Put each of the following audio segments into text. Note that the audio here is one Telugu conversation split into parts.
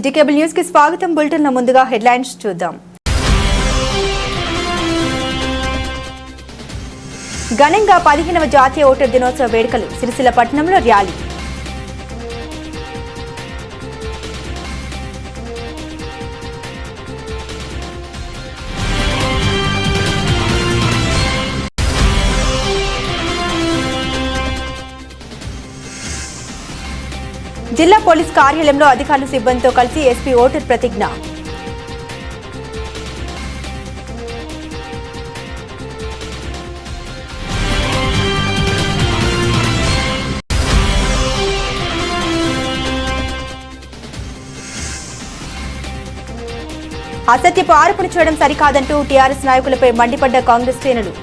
సిటీ కేబుల్ న్యూస్ కి స్వాగతం. బులెటిన్ లో ముందుగా హెడ్లైన్స్ చూద్దాం. ఘనంగా 15వ జాతీయ ఓటర్ దినోత్సవ వేడుకలు. సిరిసిల్ల పట్టణంలో ర్యాలీ. జిల్లా పోలీస్ కార్యాలయంలో అధికారులు సిబ్బందితో కలిసి ఎస్పీ ఓటర్ ప్రతిజ్ఞ. అసత్యపు ఆరోపణ చేయడం సరికాదంటూ టీఆర్ఎస్ నాయకులపై మండిపడ్డ కాంగ్రెస్ శ్రేణులు.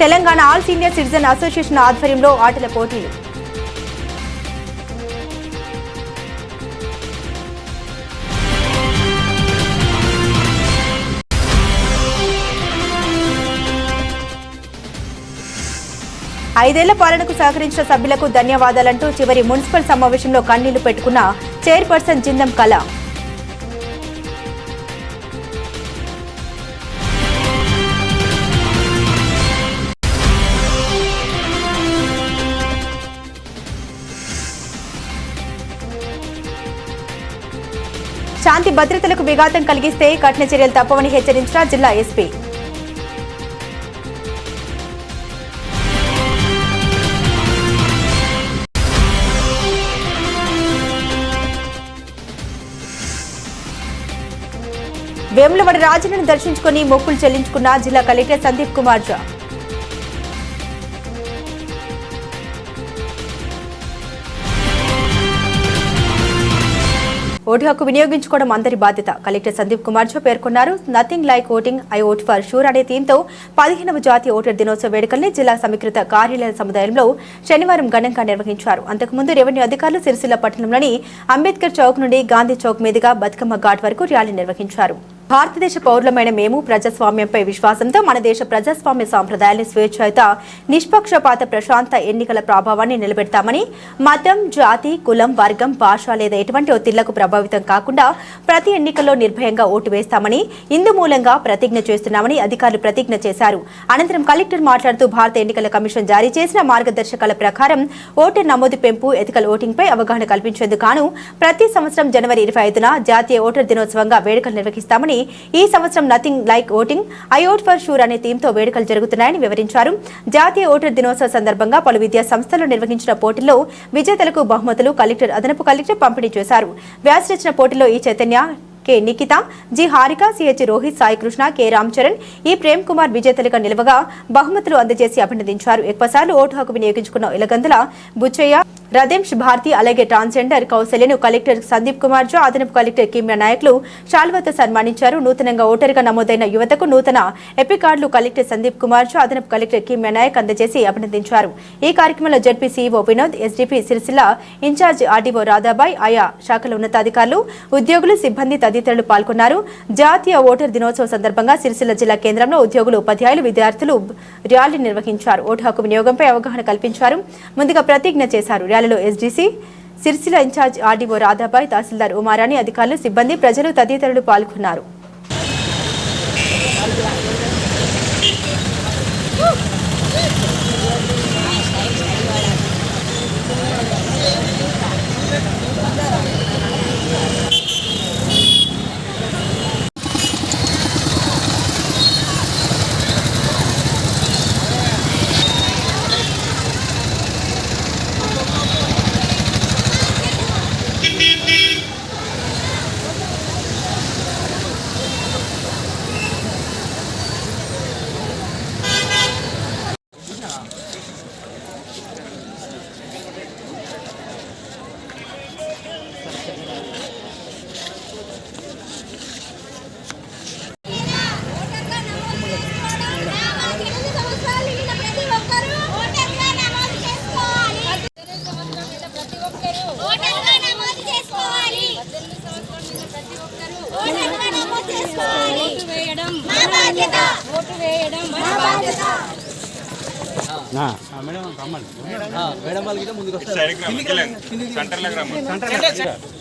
Telangana all senior citizen association ఆధ్వర్యంలో ఆటల పోటీలు. ఐదేళ్ల పాలనకు సహకరించిన సభ్యులకు ధన్యవాదాలంటూ చివరి మున్సిపల్ సమావేశంలో కన్నీళ్లు పెట్టుకున్న చైర్పర్సన్ జిందం కళ. శాంతి భద్రతలకు విఘాతం కలిగిస్తే కఠిన చర్యలు తప్పవని హెచ్చరించిన జిల్లా ఎస్పీ. వేములవాడ రాజన్నను దర్శించుకుని మొక్కులు చెల్లించుకున్న జిల్లా కలెక్టర్ సందీప్ కుమార్ ఝా. ఓటు హక్కు వినియోగించుకోవడం అందరి బాధ్యత. కలెక్టర్ సందీప్ కుమార్ ఝా పేర్కొన్నారు. Nothing like voting, I vote for sure అనే థీమ్తో 15వ జాతీయ ఓటర్ దినోత్సవ వేడుకల్ని జిల్లా సమీకృత కార్యాలయ సముదాయంలో శనివారం ఘనంగా నిర్వహించారు. అంతకుముందు రెవెన్యూ అధికారులు సిరిసిల్ల పట్టణంలోని అంబేద్కర్ చౌక్ నుండి గాంధీ చౌక్ మీదుగా బతుకమ్మ ఘాట్ వరకు ర్యాలీ నిర్వహించారు. భారతదేశ పౌరులమైన మేము ప్రజాస్వామ్యంపై విశ్వాసంతో మన దేశ ప్రజాస్వామ్య సాంప్రదాయాన్ని స్వేచ్ఛాయుత, నిష్పక్షపాత, ప్రశాంత ఎన్నికల ప్రభావాన్ని నిలబెడతామని, మతం, జాతి, కులం, వర్గం, భాష లేదా ఎటువంటి ఒత్తిళ్లకు ప్రభావితం కాకుండా ప్రతి ఎన్నికల్లో నిర్భయంగా ఓటు వేస్తామని ఇందు మూలంగా ప్రతిజ్ఞ చేస్తున్నామని అధికారులు ప్రతిజ్ఞ చేశారు. అనంతరం కలెక్టర్ మాట్లాడుతూ భారత ఎన్నికల కమిషన్ జారీ చేసిన మార్గదర్శకాల ప్రకారం ఓటర్ నమోదు పెంపు, ఎథికల్ ఓటింగ్పై అవగాహన కల్పించేందుకు గాను ప్రతి సంవత్సరం జనవరి 25న జాతీయ ఓటర్ దినోత్సవంగా వేడుకలు నిర్వహిస్తామని, ఈ సంవత్సరం nothing like voting, I vote for sure అనే థీమ్తో వేడుకలు జరుగుతున్నాయని వివరించారు. జాతీయ ఓటర్ దినోత్సవ సందర్భంగా పలు విద్యా సంస్థలు నిర్వహించిన పోటీల్లో విజేతలకు బహుమతులు కలెక్టర్, అదనపు కలెక్టర్ పంపిణీ చేశారు. వ్యాస రచన పోటీలో E Chaitanya, K Nikhita, G Harika, CH Rohith, Sai Krishna, K Ram Charan, E Prem Kumar విజేతలుగా నిలవగా బహుమతులు అందజేసి అభినందించారు. ఎక్కువసార్లు ఓటు హక్కు వినియోగించుకున్న ఇలగందుల బుచ్చయ్య, రదేంష్ భారతి, అలాగే ట్రాన్స్జెండర్ కౌశల్యను కలెక్టర్ సందీప్ కుమార్ ఝా, అదనపు కలెక్టర్ కిమ్యా నాయకులు శాల్వాతో సన్మానించారు. నూతనంగా ఓటరుగా నమోదైన యువతకు నూతన ఎపిక్ కార్డులు కలెక్టర్ సందీప్ కుమార్ ఝా, అదనపు కలెక్టర్ కిమ్యా నాయక్ అందజేసి అభినందించారు. ఈ కార్యక్రమంలో ZP CEO Vinod, SDP Sircilla incharge RDO Radhabai, ఆయా శాఖల ఉన్నతాధికారులు, ఉద్యోగులు, సిబ్బంది తదితరులు పాల్గొన్నారు. జాతీయ ఓటర్ దినోత్సవం సందర్భంగా సిరిసిల్ల జిల్లా కేంద్రంలో ఉద్యోగులు, ఉపాధ్యాయులు, విద్యార్థులు ర్యాలీ నిర్వహించారు. ఓటు హక్కు వినియోగంపై అవగాహన కల్పించారు. ముందుగా ప్రతిజ్ఞ చేశారు. ర్యాలీలో SDC Sircilla incharge RDO Radhabai, tahsildar Umarani, అధికారులు, సిబ్బంది, ప్రజలు తదితరులు పాల్గొన్నారు.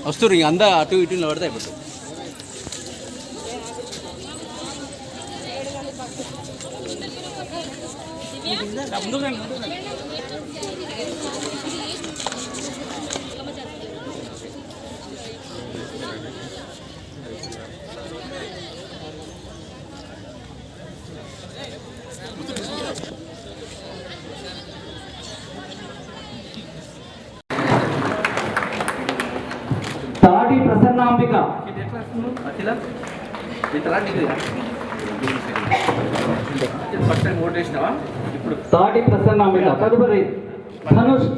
వస్తారు ఇక అందా అటు ఇటు నిలబడితే అయిపోతుంది. తాటి ప్రసన్నాంబిక ఇప్పుడు తాటి ప్రసన్నాంబిక తదుపరి Dhanush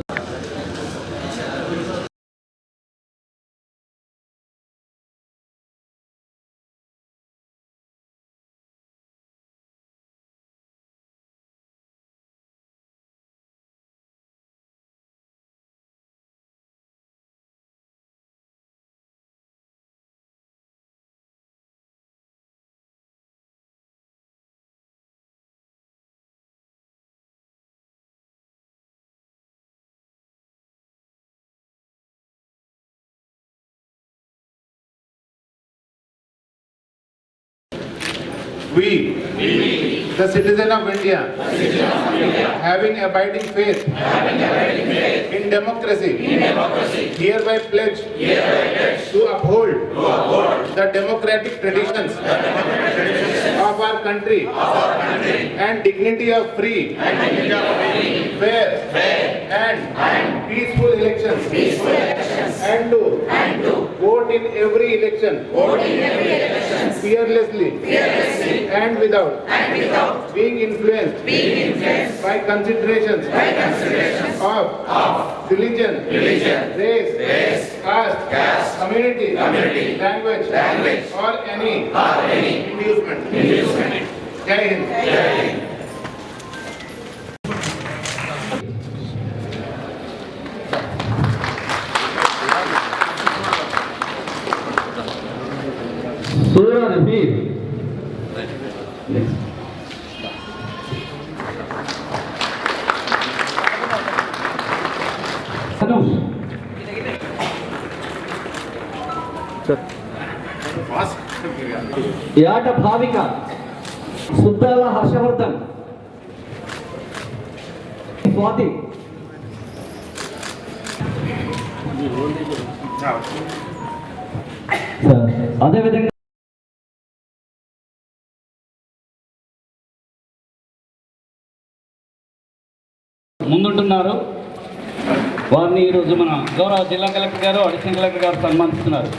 We, the citizen of India, having abiding faith in democracy, hereby pledge to uphold the democratic traditions of our country and dignity of free, fair and peaceful elections, and to vote in every election fearlessly and without being influenced by considerations of religion, race, caste, community, language, or any inducement. Jai Hind. Surya beer Dhanush యాట భావిక సుద్దాల హర్షవర్ధన్ స్వాతి అదేవిధంగా ముందుంటున్నారు. వారిని ఈరోజు మన గౌరవ జిల్లా కలెక్టర్ గారు, అడిషనల్ కలెక్టర్ గారు సన్మానిస్తున్నారు.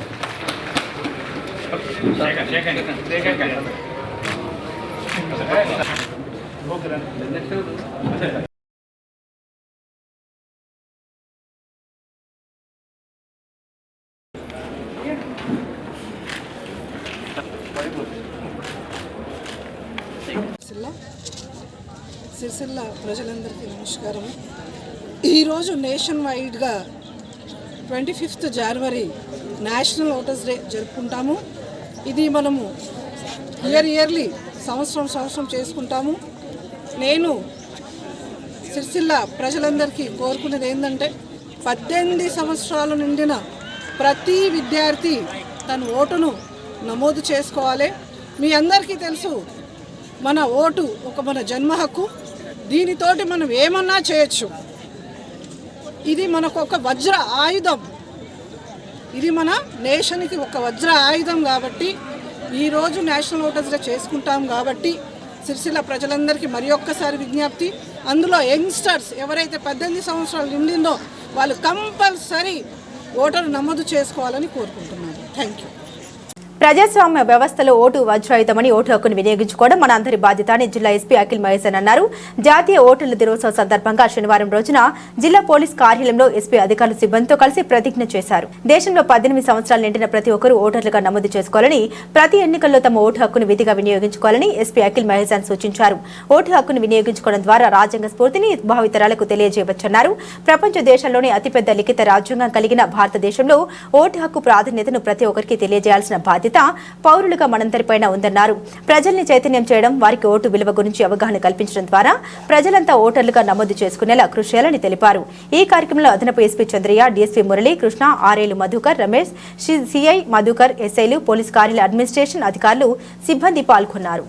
సిరిసిల్ల ప్రజలందరికీ నమస్కారం. ఈరోజు నేషన్ వైడ్గా 25th జనవరి నేషనల్ ఓటర్స్ డే జరుపుకుంటాము. ఇది మనము ఇయర్లీ సంవత్సరం చేసుకుంటాము. నేను సిరిసిల్ల ప్రజలందరికీ కోరుకునేది ఏంటంటే 18 సంవత్సరాలు నిండిన ప్రతి విద్యార్థి తన ఓటును నమోదు చేసుకోవాలి. మీ అందరికీ తెలుసు, మన ఓటు మన జన్మ హక్కు. దీనితోటి మనం ఏమన్నా చేయొచ్చు. ఇది మనకు ఒక వజ్ర ఆయుధం. ఇది మన నేషన్కి ఒక వజ్ర ఆయుధం. కాబట్టి ఈరోజు నేషనల్ ఓటర్స్ డే చేసుకుంటాం. కాబట్టి సిరిసిల్ల ప్రజలందరికీ మరి ఒక్కసారి విజ్ఞప్తి, అందులో యంగ్స్టర్స్ ఎవరైతే 18 సంవత్సరాలు నిండిందో వాళ్ళు కంపల్సరీ ఓటరు నమోదు చేసుకోవాలని కోరుకుంటున్నాను. Thank you. ప్రజాస్వామ్య వ్యవస్థలో ఓటు వజ్రాయుధమని ఓటు హక్కును వినియోగించుకోవడం మన అందరి బాధ్యత అని జిల్లా ఎస్పీ అఖిల్ మహేశన్ అన్నారు. జాతీయ ఓటర్ల దినోత్సవం సందర్భంగా శనివారం రోజున జిల్లా పోలీస్ కార్యాలయంలో ఎస్పీ అధికారులు సిబ్బందితో కలిసి ప్రతిజ్ఞ చేశారు. దేశంలో 18 సంవత్సరాలు నిండిన ప్రతి ఒక్కరూ ఓటర్లుగా నమోదు చేసుకోవాలని, ప్రతి ఎన్నికల్లో తమ ఓటు హక్కును విధిగా వినియోగించుకోవాలని ఎస్పీ అఖిల్ మహేశన్ సూచించారు. ఓటు హక్కును వినియోగించుకోవడం ద్వారా రాజ్యాంగ స్ఫూర్తిని భావితరాలకు తెలియజేయవచ్చన్నారు. ప్రపంచ దేశాల్లోనే అతిపెద్ద లిఖిత రాజ్యాంగం కలిగిన భారతదేశంలో ఓటు హక్కు ప్రాధాన్యతను ప్రతి ఒక్కరికి తెలియజేయాల్సిన బాధ్యత బాధ్యత పౌరులుగా మనందరిపైన ఉందన్నారు. ప్రజల్ని చైతన్యం చేయడం, వారికి ఓటు విలువ గురించి అవగాహన కల్పించడం ద్వారా ప్రజలంతా ఓటర్లుగా నమోదు చేసుకునేలా కృషి చేయాలని తెలిపారు. ఈ కార్యక్రమంలో అదనపు ఎస్పీ చంద్రయ్య, డీఎస్పీ మురళి కృష్ణ, ఆర్ఐలు మధుకర్, రమేష్, సిఐ మధుకర్, ఎస్ఐలు, పోలీస్ కార్యాలయ అడ్మినిస్ట్రేషన్ అధికారులు, సిబ్బంది పాల్గొన్నారు.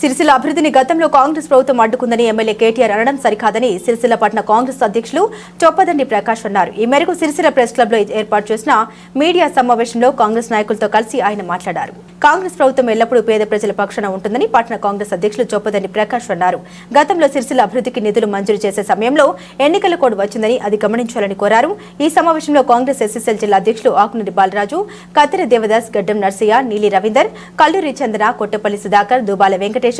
సిరిసిల్ల అభివృద్ధిని గతంలో కాంగ్రెస్ ప్రభుత్వం అడ్డుకుందని ఎమ్మెల్యే కేటీఆర్ అనడం సరికాదని సిరిసిల్ల పట్టణ కాంగ్రెస్ అధ్యక్షులు చొప్పదండి ప్రకాష్ అన్నారు. ఈ మేరకు సిరిసిల్ల ప్రెస్ క్లబ్ లో ఏర్పాటు చేసిన మీడియా సమావేశంలో కాంగ్రెస్ నాయకులతో కలిసి ఆయన మాట్లాడారు. కాంగ్రెస్ ప్రభుత్వం ఎల్లప్పుడూ పేద ప్రజల పక్షాన ఉంటుందని పట్టణ కాంగ్రెస్ అధ్యక్షులు చొప్పదండి ప్రకాష్ అన్నారు. గతంలో సిరిసిల్ల అభివృద్ధికి నిధులు మంజూరు చేసే సమయంలో ఎన్నికల కోడ్ వచ్చిందని అది గమనించాలని కోరారు. ఈ సమావేశంలో కాంగ్రెస్ ఎస్ఎస్ఎల్ జిల్లా అధ్యక్షులు ఆకునూరి బాలరాజు, కత్తెర దేవదాస్, గడ్డం నర్సయ్య, నీలి రవీందర్, కల్లూరి చందన, కొట్టపల్లి సుధాకర్, దుబాల వెంకటేశం,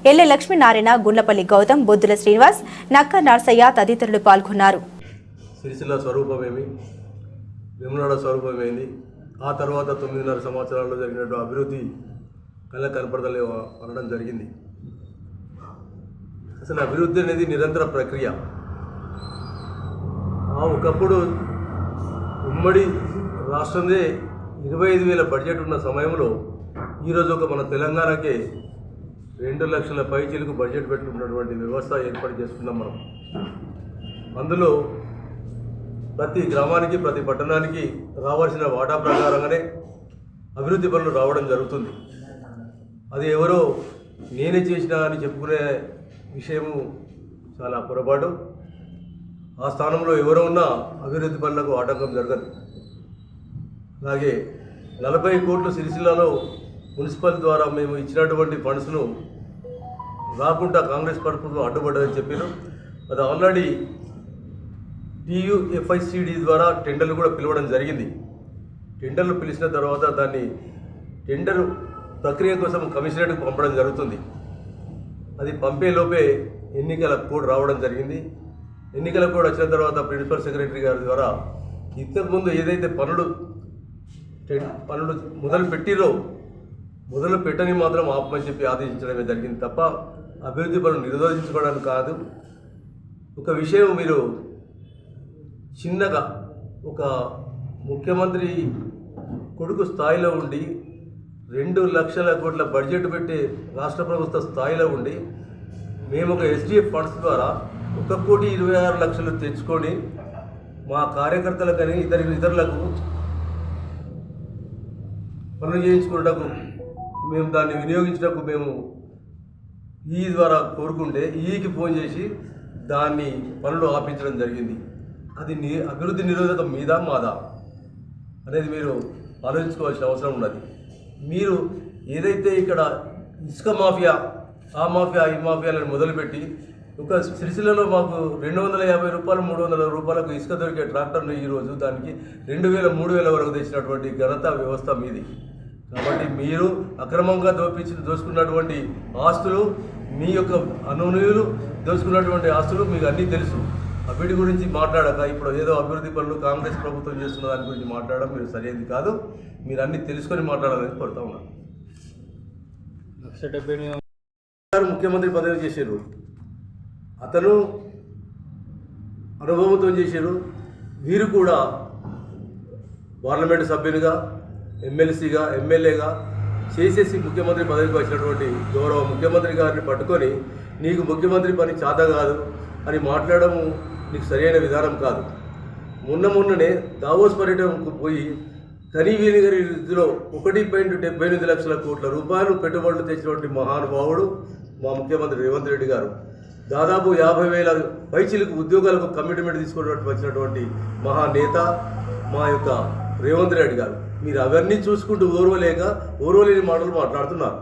ఎల్లె లక్ష్మీనారాయణ, గుండ్లపల్లి గౌతమ్, బొద్దుల శ్రీనివాస్, నక్క నర్సయ్య తదితరులు పాల్గొన్నారు. సిరిసిల్ల స్వరూపమేమి, వేములవాడ స్వరూపమేంది, ఆ తర్వాత 9.5 సంవత్సరాల్లో జరిగినట్టు అభివృద్ధి కళ్ళకు కనపడతలే అనడం జరిగింది. అసలు అభివృద్ధి అనేది నిరంతర ప్రక్రియ. ఒకప్పుడు ఉమ్మడి రాష్ట్రందే 25,000 బడ్జెట్ ఉన్న సమయంలో ఈరోజు మన తెలంగాణకే 2 లక్షల పైచీలకు బడ్జెట్ పెట్టుకున్నటువంటి వ్యవస్థ ఏర్పాటు చేసుకున్నాం మనం. అందులో ప్రతి గ్రామానికి, ప్రతి పట్టణానికి రావాల్సిన వాటా ప్రకారంగానే అభివృద్ధి పనులు రావడం జరుగుతుంది. అది ఎవరో నేనే చేసినా అని చెప్పుకునే విషయము చాలా పొరపాటు. ఆ స్థానంలో ఎవరో ఉన్నా అభివృద్ధి పనులకు ఆటంకం జరగదు. అలాగే 40 కోట్లు సిరిసిల్లలో మున్సిపల్ ద్వారా మేము ఇచ్చినటువంటి ఫండ్స్ను రాకుండా కాంగ్రెస్ ప్రభుత్వం అడ్డుపడ్డదని చెప్పారు. అది ఆల్రెడీ TUFICD ద్వారా టెండర్లు కూడా పిలవడం జరిగింది. టెండర్లు పిలిచిన తర్వాత దాన్ని టెండర్ ప్రక్రియ కోసం కమిషనరేట్కి పంపడం జరుగుతుంది. అది పంపేలోపే ఎన్నికల కోడ్ రావడం జరిగింది. ఎన్నికల కోడ్ వచ్చిన తర్వాత ప్రిన్సిపల్ సెక్రటరీ గారి ద్వారా ఇంతకుముందు ఏదైతే పనులు మొదలు పెట్టని మాత్రం ఆపమని చెప్పి ఆదేశించడమే జరిగింది తప్ప అభివృద్ధి పనులు నిరోధించుకోవడానికి కాదు. ఒక విషయం మీరు చిన్నగా ఒక ముఖ్యమంత్రి కొడుకు స్థాయిలో ఉండి 2 లక్షల కోట్ల బడ్జెట్ పెట్టే రాష్ట్ర ప్రభుత్వ స్థాయిలో ఉండి మేము ఒక SDF ఫండ్స్ ద్వారా 1,26,00,000 తెచ్చుకొని మా కార్యకర్తలకని ఇతరులకు పనులు చేయించుకున్నటకు మేము దాన్ని వినియోగించటకు మేము ఈ ద్వారా కోరుకుంటే ఈకి ఫోన్ చేసి దాన్ని పనులు ఆపించడం జరిగింది. అది అభివృద్ధి నిరోధకం మీద మాదా అనేది మీరు ఆలోచించుకోవాల్సిన అవసరం ఉన్నది. మీరు ఏదైతే ఇక్కడ ఇసుక మాఫియా, ఆ మాఫియా, ఈ మాఫియాలను మొదలుపెట్టి ఒక సిరిసిల్లలో మాకు 250 రూపాయలు 300 రూపాయలకు ఇసుక దొరికే ట్రాక్టర్ను ఈరోజు దానికి 2,000 3,000 వరకు తెచ్చినటువంటి ఘనత వ్యవస్థ మీది. కాబట్టి మీరు అక్రమంగా దోచుకున్నటువంటి ఆస్తులు, మీ యొక్క అనునయులు దోచుకున్నటువంటి ఆస్తులు మీకు అన్నీ తెలుసు. వీటి గురించి మాట్లాడక ఇప్పుడు ఏదో అభివృద్ధి పనులు కాంగ్రెస్ ప్రభుత్వం చేస్తున్న దాని గురించి మాట్లాడడం మీరు సరైనది కాదు. మీరు అన్నీ తెలుసుకొని మాట్లాడాలని కోరుతా ఉన్నాను. ముఖ్యమంత్రి పదవి చేశారు, అతను అనుభవంతో చేశారు. వీరు కూడా పార్లమెంటు సభ్యునిగా, ఎమ్మెల్సీగా, ఎమ్మెల్యేగా చేసేసి ముఖ్యమంత్రి పదవికి వచ్చినటువంటి గౌరవ ముఖ్యమంత్రి గారిని పట్టుకొని నీకు ముఖ్యమంత్రి పని చేత కాదు అని మాట్లాడము నీకు సరైన విధానం కాదు. మొన్ననే దావోస్ పర్యటనకు పోయి కనీవిని గారి రీతిలో 1.78 లక్షల కోట్ల రూపాయలు పెట్టుబడులు తెచ్చినటువంటి మహానుభావుడు మా ముఖ్యమంత్రి రేవంత్ రెడ్డి గారు. దాదాపు 50,000 పైచీలకు ఉద్యోగాలకు కమిట్మెంట్ తీసుకున్నట్టు వచ్చినటువంటి మహానేత మా యొక్క రేవంత్ రెడ్డి గారు. మీరు అవన్నీ చూసుకుంటూ ఓర్వలేని మాటలు మాట్లాడుతున్నారు.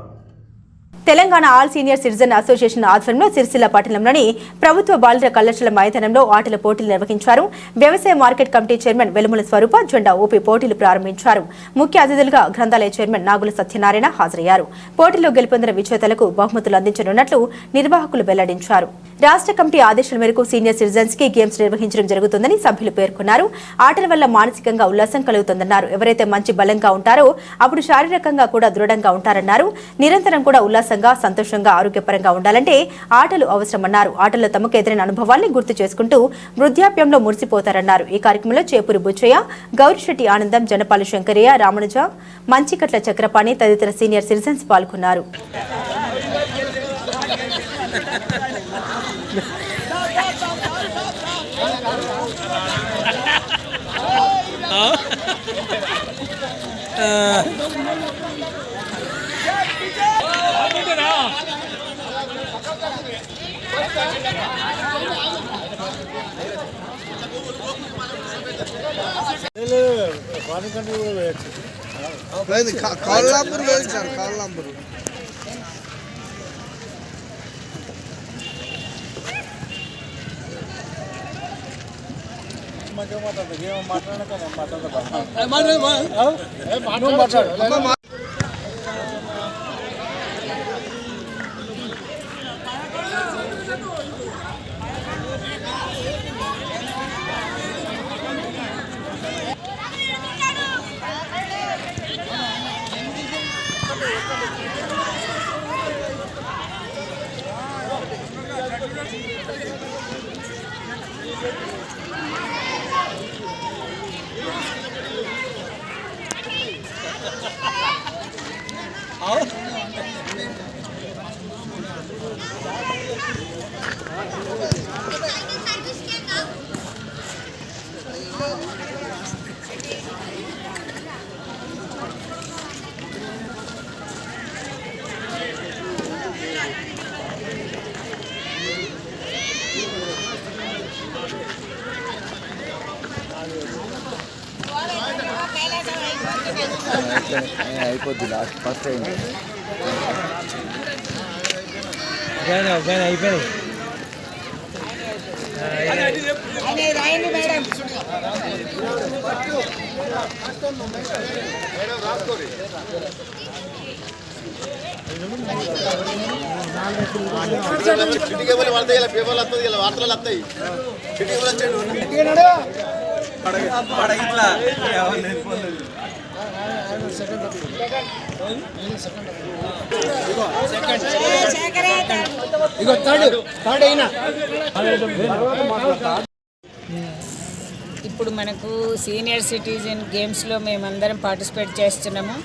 Telangana all senior citizen association ఆధ్వర్యంలో సిరిసిల్ల పట్టణంలోని ప్రభుత్వ బాలుర కళాశాల మైదానంలో ఆటల పోటీలు నిర్వహించారు. వ్యవసాయ మార్కెట్ కమిటీ చైర్మన్ వెలుముల స్వరూప జెండా ఊపి పోటీలు ప్రారంభించారు. ముఖ్య అతిథులుగా గ్రంథాలయ చైర్మన్ నాగుల సత్యనారాయణ హాజరయ్యారు. పోటీలో గెలుపొందిన విజేతలకు బహుమతులు అందించనున్నట్లు నిర్వాహకులు వెల్లడించారు. రాష్ట్ర కమిటీ ఆదేశాల మేరకు సీనియర్ సిటిజన్స్ కి గేమ్స్ నిర్వహించడం జరుగుతుందని సభ్యులు పేర్కొన్నారు. ఆటల వల్ల మానసికంగా ఉల్లాసం కలుగుతుందన్నారు. ఎవరైతే మంచి బలంగా ఉంటారో అప్పుడు శారీరకంగా కూడా దృఢంగా ఉంటారన్నారు. నిరంతరం కూడా ఉల్లాసంగా, సంతోషంగా, ఆరోగ్యపరంగా ఉండాలంటే ఆటలు అవసరమన్నారు. ఆటల్లో తమకు ఎదురైన అనుభవాల్ని గుర్తు చేసుకుంటూ వృద్ధాప్యంలో మురిసిపోతారన్నారు. ఈ కార్యక్రమంలో చేపూరి బుచ్చయ్య, గౌరిశెట్టి ఆనందం, జనపాల శంకరయ్య, రామనుజ, మంచికట్ల చక్రపాణి తదితర సీనియర్ సిటిజన్స్ పాల్గొన్నారు. కాళ్ళంబరు లేదు సార్, కాళ్ళంబరు అయిపోద్ది. లాస్ట్ ఫస్ట్ అయింది అయిపోయింది. పేపర్లు వస్తుంది, ఇలా వార్తలు వస్తాయి. ఇప్పుడు మనకు సీనియర్ సిటిజన్ గేమ్స్లో మేమందరం పార్టిసిపేట్ చేస్తున్నాము.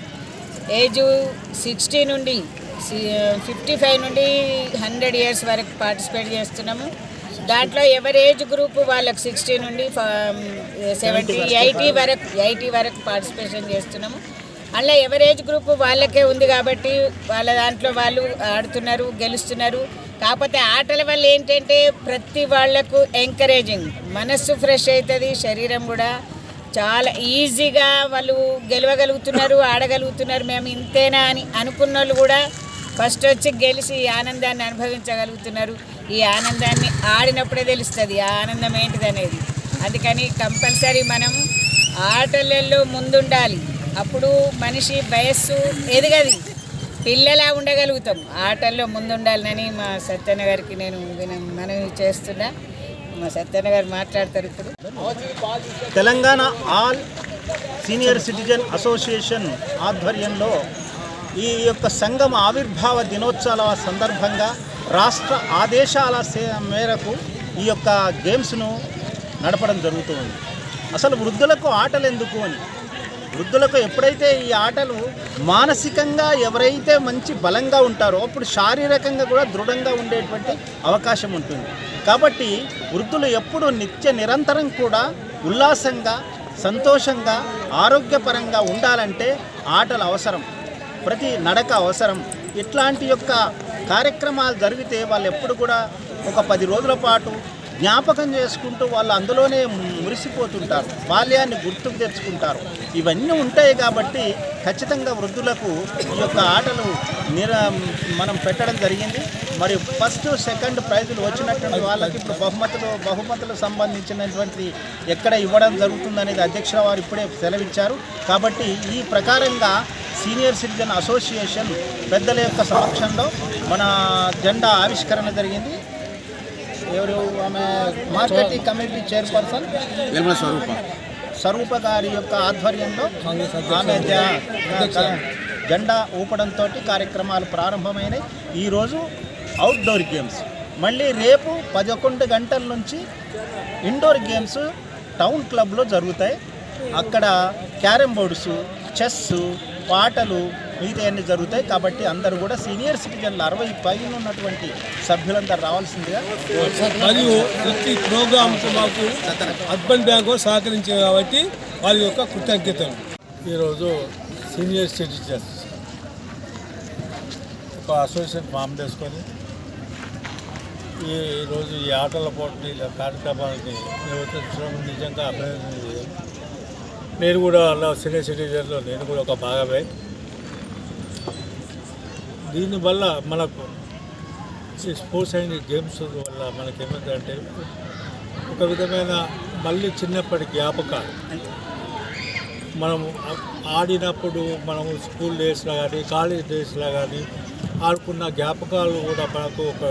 ఏజ్ 60 నుండి 55 నుండి 100 ఇయర్స్ వరకు పార్టిసిపేట్ చేస్తున్నాము. దాంట్లో ఎవరి ఏజ్ గ్రూప్ వాళ్ళకు 60 నుండి 70, 80 వరకు పార్టిసిపేషన్ చేస్తున్నాము. అలా ఎవరి ఏజ్ గ్రూప్ వాళ్ళకే ఉంది కాబట్టి వాళ్ళ దాంట్లో వాళ్ళు ఆడుతున్నారు, గెలుస్తున్నారు. కాకపోతే ఆటల వల్ల ఏంటంటే ప్రతి వాళ్లకు ఎంకరేజింగ్, మనస్సు ఫ్రెష్ అవుతుంది, శరీరం కూడా చాలా ఈజీగా వాళ్ళు గెలవగలుగుతున్నారు, ఆడగలుగుతున్నారు. మేము ఇంతేనా అని అనుకున్న వాళ్ళు కూడా ఫస్ట్ వచ్చి గెలిచి ఈ ఆనందాన్ని అనుభవించగలుగుతున్నారు. ఈ ఆనందాన్ని ఆడినప్పుడే తెలుస్తుంది ఆ ఆనందం ఏంటిది అనేది. అందుకని కంపల్సరీ మనం ఆటలలో ముందుండాలి. అప్పుడు మనిషి వయస్సు ఎదగది, పిల్లలా ఉండగలుగుతాం. ఆటల్లో ముందుండాలని మా సత్యన్న గారికి నేను మనవి చేస్తున్నా. మా సత్యన్న గారు మాట్లాడతారు ఇప్పుడు. Telangana all senior citizen association ఆధ్వర్యంలో ఈ యొక్క సంఘం ఆవిర్భావ దినోత్సవాల సందర్భంగా రాష్ట్ర ఆదేశాల మేరకు ఈ యొక్క గేమ్స్ను నడపడం జరుగుతుంది. అసలు వృద్ధులకు ఆటలు ఎందుకు అని, వృద్ధులకు ఎప్పుడైతే ఈ ఆటలు మానసికంగా ఎవరైతే మంచి బలంగా ఉంటారో అప్పుడు శారీరకంగా కూడా దృఢంగా ఉండేటువంటి అవకాశం ఉంటుంది. కాబట్టి వృద్ధులు ఎప్పుడు నిరంతరం కూడా ఉల్లాసంగా, సంతోషంగా, ఆరోగ్యపరంగా ఉండాలంటే ఆటలు అవసరం, ప్రతి నడక అవసరం. ఇట్లాంటి యొక్క కార్యక్రమాలు జరిగితే వాళ్ళు ఎప్పుడు కూడా ఒక 10 రోజుల పాటు జ్ఞాపకం చేసుకుంటూ వాళ్ళు అందులోనే మురిసిపోతుంటారు, బాల్యాన్ని గుర్తుకు తెచ్చుకుంటారు. ఇవన్నీ ఉంటాయి కాబట్టి ఖచ్చితంగా వృద్ధులకు ఈ యొక్క ఆటలు మనం పెట్టడం జరిగింది. మరి ఫస్ట్, సెకండ్ ప్రైజులు వచ్చినటువంటి వాళ్ళకి ఇప్పుడు బహుమతులు సంబంధించినటువంటి ఎక్కడ ఇవ్వడం జరుగుతుందనేది అధ్యక్షుల వారు ఇప్పుడే సెలవిచ్చారు. కాబట్టి ఈ ప్రకారంగా సీనియర్ సిటిజన్ అసోసియేషన్ పెద్దల యొక్క సమక్షంలో మన జెండా ఆవిష్కరణ జరిగింది. ఆమె మార్కెటింగ్ కమిటీ చైర్పర్సన్ స్వరూప గారి యొక్క ఆధ్వర్యంలో ఆమె జెండా ఊపడంతో కార్యక్రమాలు ప్రారంభమైనాయి. ఈరోజు అవుట్డోర్ గేమ్స్, మళ్ళీ రేపు 11 గంటల నుంచి ఇండోర్ గేమ్స్ టౌన్ క్లబ్లో జరుగుతాయి. అక్కడ క్యారమ్ బోర్డ్స్, చెస్, పాటలు మిగతా అన్నీ జరుగుతాయి. కాబట్టి అందరూ కూడా సీనియర్ సిటిజన్లు 60 పైన ఉన్నటువంటి సభ్యులందరూ రావాల్సిందిగా. మరియు ప్రతి ప్రోగ్రాంకు మాకు అర్బన్ బ్యాంకు సహకరించారు కాబట్టి వారి యొక్క కృతజ్ఞతలు. ఈరోజు సీనియర్ సిటిజన్స్ ఒక అసోసియేషన్ ఫామ్ చేసుకొని ఈరోజు ఈ ఆటల పోటీ కార్యక్రమాలని నిర్వర్తించడం నిజంగా అభినందనీయం. నేను కూడా అలా సీనియర్ సిటిజన్లో నేను కూడా ఒక భాగమే. దీనివల్ల మనకు స్పోర్ట్స్ అండ్ గేమ్స్ వల్ల మనకేమిటంటే ఒక విధమైన మళ్ళీ చిన్నప్పటి జ్ఞాపకాలు, మనము ఆడినప్పుడు మనము స్కూల్ డేస్లో కానీ కాలేజ్ డేస్లో కానీ ఆడుకున్న జ్ఞాపకాలు కూడా మనకు ఒక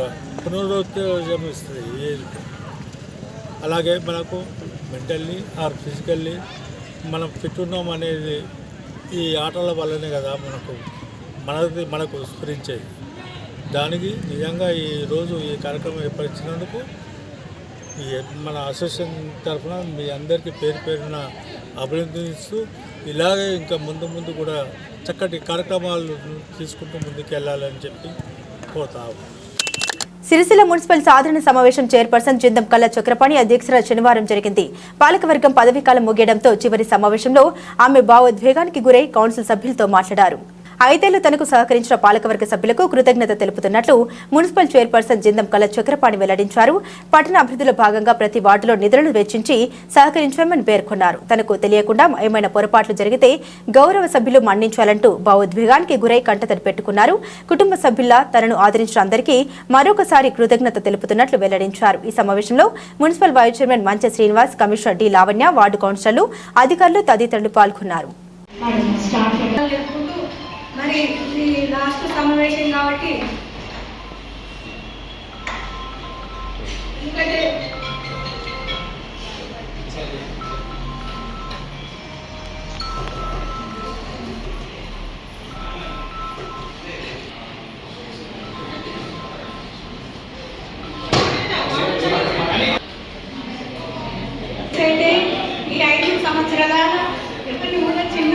పునరుత్తేజం ఇస్తుంది. అలాగే మనకు మెంటల్లీ ఆర్ ఫిజికల్లీ మనం ఫిట్ ఉన్నాం అనేది ఈ ఆటల వల్లనే కదా మనకు స్ఫురించేది. దానికి నిజంగా ఈరోజు ఈ కార్యక్రమం ఏర్పరిచినందుకు మన అసోసియేషన్ తరఫున మీ అందరికీ పేరున అభినందిస్తూ ఇలాగే ఇంకా ముందు కూడా చక్కటి కార్యక్రమాలు తీసుకుంటూ ముందుకు వెళ్ళాలని చెప్పి కోరుతాము. సిరిసిల్ల మున్సిపల్ సాధారణ సమావేశం చైర్పర్సన్ జిందం కల్లా చక్రపాణి అధ్యక్షత శనివారం జరిగింది. పాలకవర్గం పదవీకాలం ముగియడంతో చివరి సమావేశంలో ఆమె భావోద్వేగానికి గురై కౌన్సిల్ సభ్యులతో మాట్లాడారు. 5 ఏళ్లు తనకు సహకరించిన పాలకవర్గ సభ్యులకు కృతజ్ఞత తెలుపుతున్నట్లు మున్సిపల్ చైర్పర్సన్ జిందం కల్లా చక్రపాణి వెల్లడించారు. పట్టణ అభివృద్ధిలో భాగంగా ప్రతి వార్డులో నిధులను వెచ్చించి సహకరించామని పేర్కొన్నారు. తనకు తెలియకుండా ఏమైనా పొరపాట్లు జరిగితే గౌరవ సభ్యులు మన్నించాలంటూ భావోద్వేగానికి గురై కంటతడి పెట్టుకున్నారు. కుటుంబ సభ్యుల్లా తనను ఆదరించిన అందరికీ మరొకసారి కృతజ్ఞత తెలుపుతున్నట్లు వెల్లడించారు. ఈ సమావేశంలో municipal vice chairman Manche Srinivas, commissioner D Lavanya, ward కౌన్సిలర్లు, అధికారులు తదితరులు పాల్గొన్నారు. మరి ఇది లాస్ట్ సమావేశం కాబట్టి ఎందుకంటే ఈ 5 సంవత్సరాల ఎప్పటి ముందు చిన్న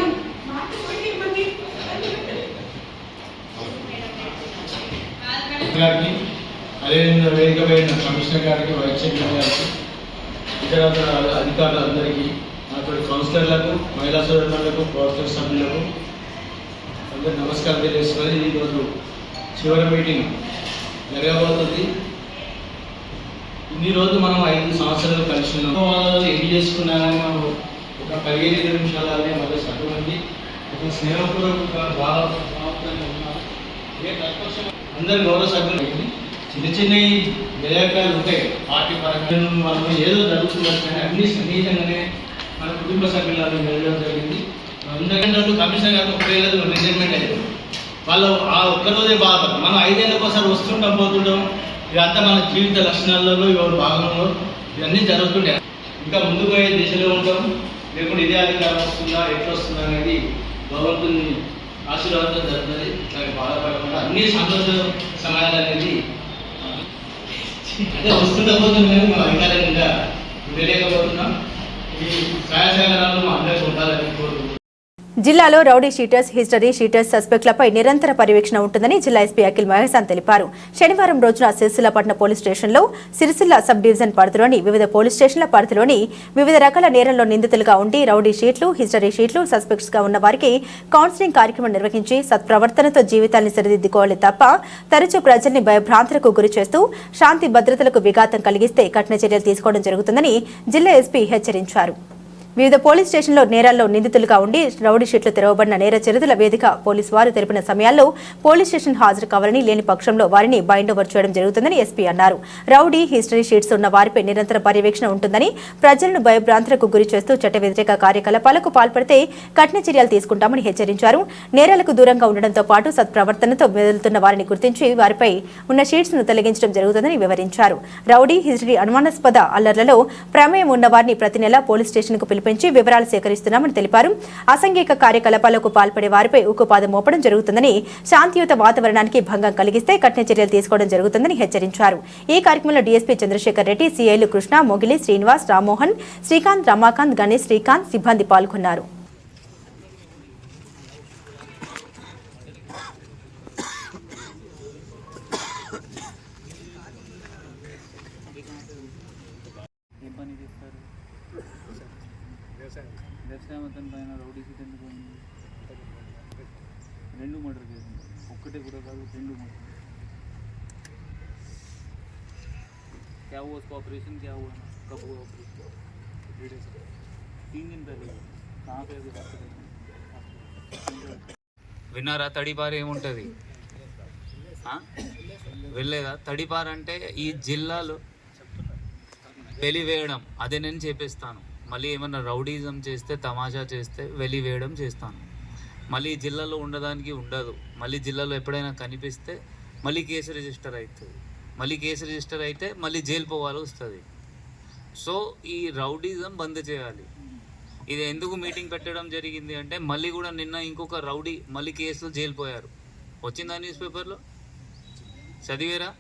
గారికి, అదేవిధంగా వేదికపైన కమిషనర్ గారికి, వైస్ చైర్మన్ గారికి, ఇతర అధికారులందరికీ, అక్కడ కౌన్సిలర్లకు, మహిళా సోదరులకు, కౌన్సిలర్ సభ్యులకు అందరూ నమస్కారం తెలియజేస్తున్నది. ఈరోజు చివరి మీటింగ్ జరగబోతుంది. ఇన్ని రోజు మనం 5 సంవత్సరాలు కలిసి ఉన్నాం. ఎన్ని చేసుకున్నా కానీ మనం ఒక 15 నిమిషాలనే మళ్ళీ అటువంటి ఒక స్నేహపూర్వక భావంగా ఉన్నాం. అందరు గౌరవ సభ్యులు చిన్న వ్యయాలు ఉంటాయి. పార్టీ పరంగా మనం ఏదో జరుగుతున్నారు కానీ అన్ని సన్నిహితంగానే మన కుటుంబ సభ్యులను వెళ్ళడం జరిగింది. అందరికంటే కమిషనర్ గారు 30 ఏళ్ళ రిటైర్మెంట్ అయ్యారు. వాళ్ళు ఆ ఒక్కరోజే బాధ. మనం 5 ఏళ్ళకోసారి వస్తుంటాం, పోతుంటాం. ఇదంతా మన జీవిత లక్షణాలలో ఎవరు భాగంలో ఇవన్నీ జరుగుతుంటాయి. ఇంకా ముందుకు పోయే దిశలో ఉంటాం. లేకుంటే ఇదే అధికారం వస్తుందా, ఎట్లా వస్తుందా అనేది భగవంతుని ఆశీర్వాదంతో జరుగుతుంది. దానికి బాధపడకుండా అన్ని సంతోష సమాజాలు అనేది అంటే వస్తుందా పోతుంది కానీ మనం అధికారికంగా ఉండలేకపోతున్నాం. ఈ సహాయ సహకారాలు మా అందరికీ ఉండాలని కోరుకుంటున్నాం. జిల్లాలో రౌడీ షీటర్స్, హిస్టరీ షీటర్స్ సస్పెక్ట్లపై నిరంతర పర్యవేక్షణ ఉంటుందని జిల్లా ఎస్పీ అఖిల్ మహేశాన్ తెలిపారు. శనివారం రోజున సిరిసిల్ల పట్టణ పోలీస్ స్టేషన్లో సిరిసిల్ల సబ్ డివిజన్ పరిధిలోని వివిధ పోలీస్ స్టేషన్ల పరిధిలోని వివిధ రకాల నేరంలో నిందితులుగా ఉండి రౌడీ షీట్లు, హిస్టరీ షీట్లు సస్పెక్ట్స్ గా ఉన్న వారికి కౌన్సిలింగ్ కార్యక్రమం నిర్వహించి సత్ప్రవర్తనతో జీవితాన్ని సరిదిద్దుకోవాలి తప్ప తరచూ ప్రజల్ని భయభ్రాంతులకు గురి చేస్తూ శాంతి భద్రతలకు విఘాతం కలిగిస్తే కఠిన చర్యలు తీసుకోవడం జరుగుతుందని జిల్లా ఎస్పీ హెచ్చరించారు. వివిధ పోలీస్ స్టేషన్లో నేరాల్లో నిందితులుగా ఉండి రౌడీ షీట్లు తెరవబడిన నేర చరిత్రల వేదిక పోలీసు వారు తెలిపిన సమయాల్లో పోలీస్ స్టేషన్ హాజరు కావాలని లేని పక్షంలో వారిని బైండ్ ఓవర్ చేయడం జరుగుతుందని ఎస్పీ అన్నారు. రౌడీ హిస్టరీ షీట్స్ ఉన్న వారిపై నిరంతర పర్యవేక్షణ ఉంటుందని, ప్రజలను భయభ్రాంతులకు గురి చేస్తూ చట్ట వ్యతిరేక కార్యకలాపాలకు పాల్పడితే కఠిన చర్యలు తీసుకుంటామని హెచ్చరించారు. నేరాలకు దూరంగా ఉండడంతో పాటు సత్ప్రవర్తనతో మెదులుతున్న వారిని గుర్తించి వారిపై ఉన్న షీట్స్ ను తొలగించడం జరుగుతుందని వివరించారు. రౌడీ హిస్టరీ అనుమానాస్పద అల్లర్లలో ప్రమేయం ఉన్న వారిని ప్రతి నెల పోలీస్ స్టేషన్ కు పిలిపించి వివరాలు సేకరిస్తున్నామని తెలిపారు. అసాంఘిక కార్యకలాపాలకు పాల్పడే వారిపై ఉక్కుపాదం మోపడం జరుగుతుందని, శాంతియుత వాతావరణానికి భంగం కలిగిస్తే కఠిన చర్యలు తీసుకోవడం జరుగుతుందని హెచ్చరించారు. ఈ కార్యక్రమంలో డీఎస్పీ చంద్రశేఖర్ రెడ్డి, సిఐలు కృష్ణ, మొగిలి, శ్రీనివాస్, రామ్మోహన్, శ్రీకాంత్, రమాకాంత్, గణేష్, శ్రీకాంత్ సిబ్బంది పాల్గొన్నారు. వ్యవసాయం పైన రౌడీ సీట్ ఎందుకు రెండు మర్డర్ కేసు ఒక్కటే కూడా కాదు, రెండు మర్డర్. क्या हुआ उसका ऑपरेशन, क्या हुआ, कब हुआ ऑपरेशन? 3 दिन पहले. कहाँ पे अभी हॉस्पिटल? విన్నారా? తడిపారు ఏముంటుంది? వెళ్ళలేదా? తడిపారు అంటే ఈ జిల్లాలో వెలివేయడం, అదే నేను చేపిస్తాను. మళ్ళీ ఏమన్నా రౌడీజం చేస్తే, తమాషా చేస్తే వెలివేయడం చేస్తాను. మళ్ళీ ఈ జిల్లాలో ఉండడానికి ఉండదు. మళ్ళీ జిల్లాలో ఎప్పుడైనా కనిపిస్తే మళ్ళీ కేసు రిజిస్టర్ అవుతుంది. మళ్ళీ కేసు రిజిస్టర్ అయితే మళ్ళీ జైలు పోవాలి వస్తుంది. సో ఈ రౌడీజం బంద్ చేయాలి. ఇది ఎందుకు మీటింగ్ పెట్టడం జరిగింది అంటే, మళ్ళీ కూడా నిన్న ఇంకొక రౌడీ మళ్ళీ కేసులో జైలు పోయారు. వచ్చిందా న్యూస్ పేపర్లో? చదివేరా?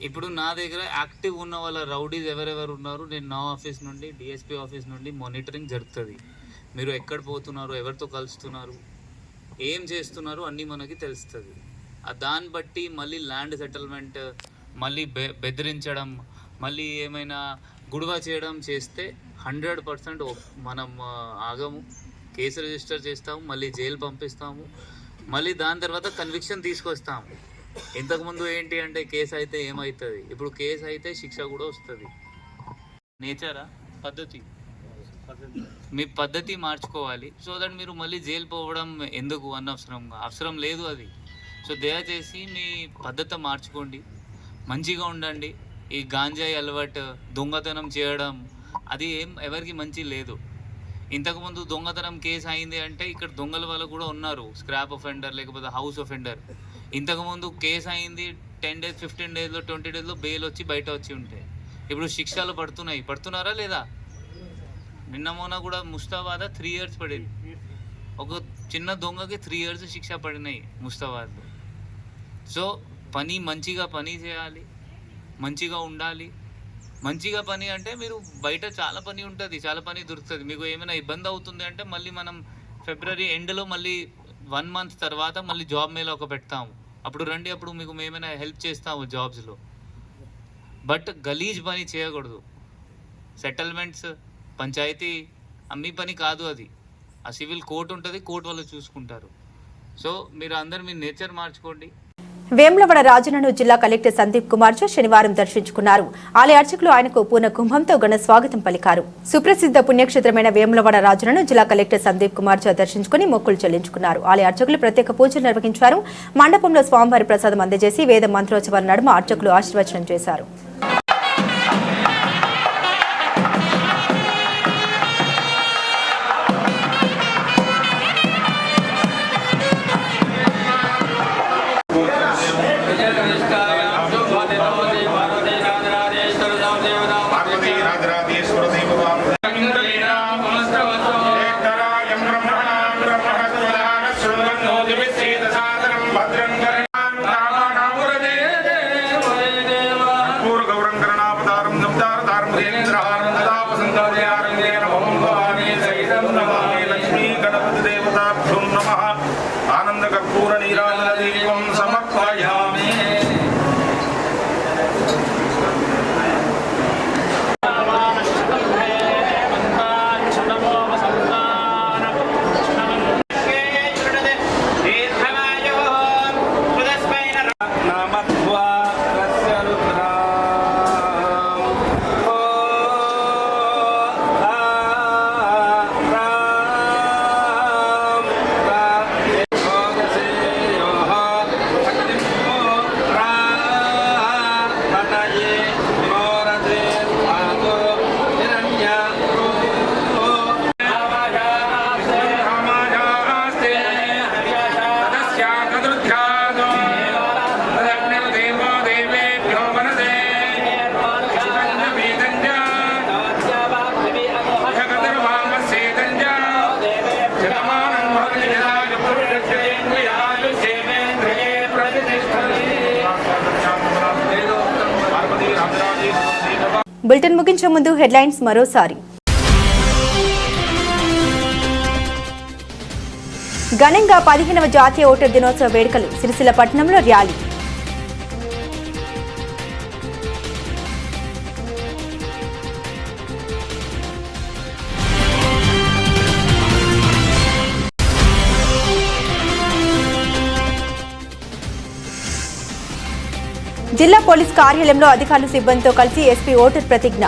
ఇప్పుడు నా దగ్గర యాక్టివ్ ఉన్న వాళ్ళ రౌడీస్ ఎవరెవరు ఉన్నారు, నేను నా ఆఫీస్ నుండి, డిఎస్పీ ఆఫీస్ నుండి మానిటరింగ్ జరుగుతుంది. మీరు ఎక్కడ పోతున్నారు, ఎవరితో కలుస్తున్నారు, ఏం చేస్తున్నారు అన్నీ మనకి తెలుస్తుంది. దాన్ని బట్టి మళ్ళీ ల్యాండ్ సెటిల్మెంట్, మళ్ళీ బెదిరించడం, మళ్ళీ ఏమైనా గుడివా చేయడం చేస్తే 100% మనం ఆగము. కేసు రిజిస్టర్ చేస్తాము, మళ్ళీ జైలు పంపిస్తాము, మళ్ళీ దాని తర్వాత కన్విక్షన్ తీసుకొస్తాము. ఇంతకుముందు ఏంటి అంటే కేసు అయితే ఏమవుతుంది, ఇప్పుడు కేసు అయితే శిక్ష కూడా వస్తుంది. నేచరా పద్ధతి, మీ పద్ధతి మార్చుకోవాలి. సో దట్ మీరు మళ్ళీ జైలు పోవడం ఎందుకు అవసరం లేదు అది. సో దయచేసి మీ పద్ధతి మార్చుకోండి, మంచిగా ఉండండి. ఈ గాంజాయి అలవాటు, దొంగతనం చేయడం అది ఎవరికి మంచి లేదు. ఇంతకుముందు దొంగతనం కేసు అయింది అంటే ఇక్కడ దొంగల వాళ్ళు కూడా ఉన్నారు, స్క్రాప్ అఫెండర్ లేకపోతే హౌస్ అఫెండర్. ఇంతకుముందు కేసు అయింది 10 days, 15 daysలో, 20 daysలో బెయిల్ వచ్చి బయట వచ్చి ఉంటాయి. ఇప్పుడు శిక్షలు పడుతున్నారా లేదా? నిన్న మొన్న కూడా ముస్తాబాద్ 3 years పడింది. ఒక చిన్న దొంగకి 3 years శిక్ష పడినాయి ముస్తాబాద్లో. సో మంచిగా పని చేయాలి, మంచిగా ఉండాలి. మంచిగా పని అంటే మీరు బయట చాలా పని ఉంటుంది, చాలా పని దొరుకుతుంది. మీకు ఏమైనా ఇబ్బంది అవుతుంది అంటే మళ్ళీ మనం February ఎండ్లో మళ్ళీ 1 month తర్వాత మళ్ళీ జాబ్ మేళ పెడతాము. అప్పుడు రండి, అప్పుడు మీకు మేమైనా హెల్ప్ చేస్తాము జాబ్స్లో. బట్ గలీజ్ పని చేయకూడదు. సెటిల్మెంట్స్, పంచాయతీ అమ్మి పని కాదు అది. ఆ సివిల్ కోర్టు ఉంటుంది, కోర్టు వాళ్ళు చూసుకుంటారు. సో మీరు అందరు మీ నేచర్ మార్చుకోండి. వేములవాడ రాజన్నను జిల్లా కలెక్టర్ సందీప్ కుమార్ శనివారం దర్శించుకున్నారు. ఆలయ అర్చకులు ఆయనకు పూర్ణ కుంభంతో ఘన స్వాగతం పలికారు. సుప్రసిద్ధ పుణ్యక్షేత్రమైన వేములవాడ రాజన్నను జిల్లా కలెక్టర్ సందీప్ కుమార్ దర్శించుకుని మొక్కులు చెల్లించుకున్నారు. ఆలయ అర్చకులు ప్రత్యేక పూజలు నిర్వహించారు. మండపంలో స్వామివారి ప్రసాదం అందజేసి వేద మంత్రోత్సవాల నడుమ అర్చకులు ఆశీర్వచనం చేశారు. పూర్వ బులెటిన్ ముగించే ముందు హెడ్లైన్స్ మరోసారి. ఘనంగా 15వ జాతీయ ఓటర్ దినోత్సవ వేడుకలు. సిరిసిల్ల పట్టణంలో ర్యాలీ. జిల్లా పోలీస్ కార్యాలయంలో అధికారులు సిబ్బందితో కలిసి ఎస్పీ ఓటర్ ప్రతిజ్ఞ.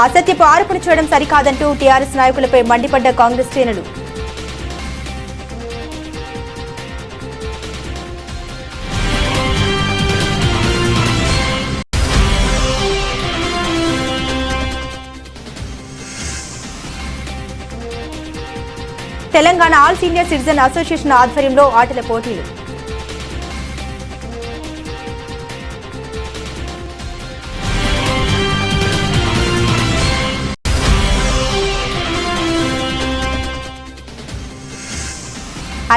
అసత్యపు ఆరోపణ చేయడం సరికాదంటూ టీఆర్ఎస్ నాయకులపై మండిపడ్డ కాంగ్రెస్ శ్రేణులు. Telangana all senior citizen association ఆధ్వర్యంలో ఆటల పోటీలు.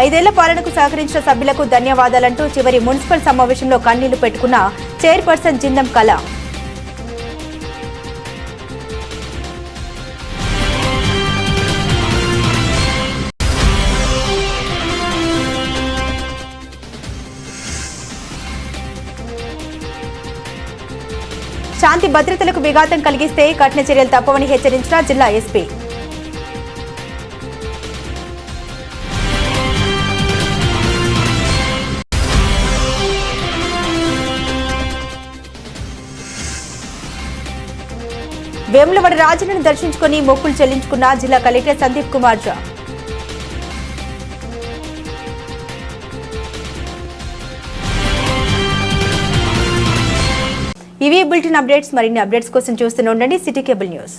ఐదేళ్ల పాలనకు సహకరించిన సభ్యులకు ధన్యవాదాలంటూ చివరి మున్సిపల్ సమావేశంలో కన్నీళ్లు పెట్టుకున్న చైర్పర్సన్ జిందం కళ. శాంతి భద్రతలకు విఘాతం కలిగిస్తే కఠిన చర్యలు తప్పవని హెచ్చరించిన జిల్లా ఎస్పీ. వేములవాడ రాజన్నను దర్శించుకుని మొక్కులు చెల్లించుకున్న జిల్లా కలెక్టర్ సందీప్ కుమార్ ఝా. ఇవి బులెటిన్ అప్డేట్స్. మరిన్ని అప్డేట్స్ కోసం చూస్తూనే ఉండండి సిటీ కేబుల్ న్యూస్.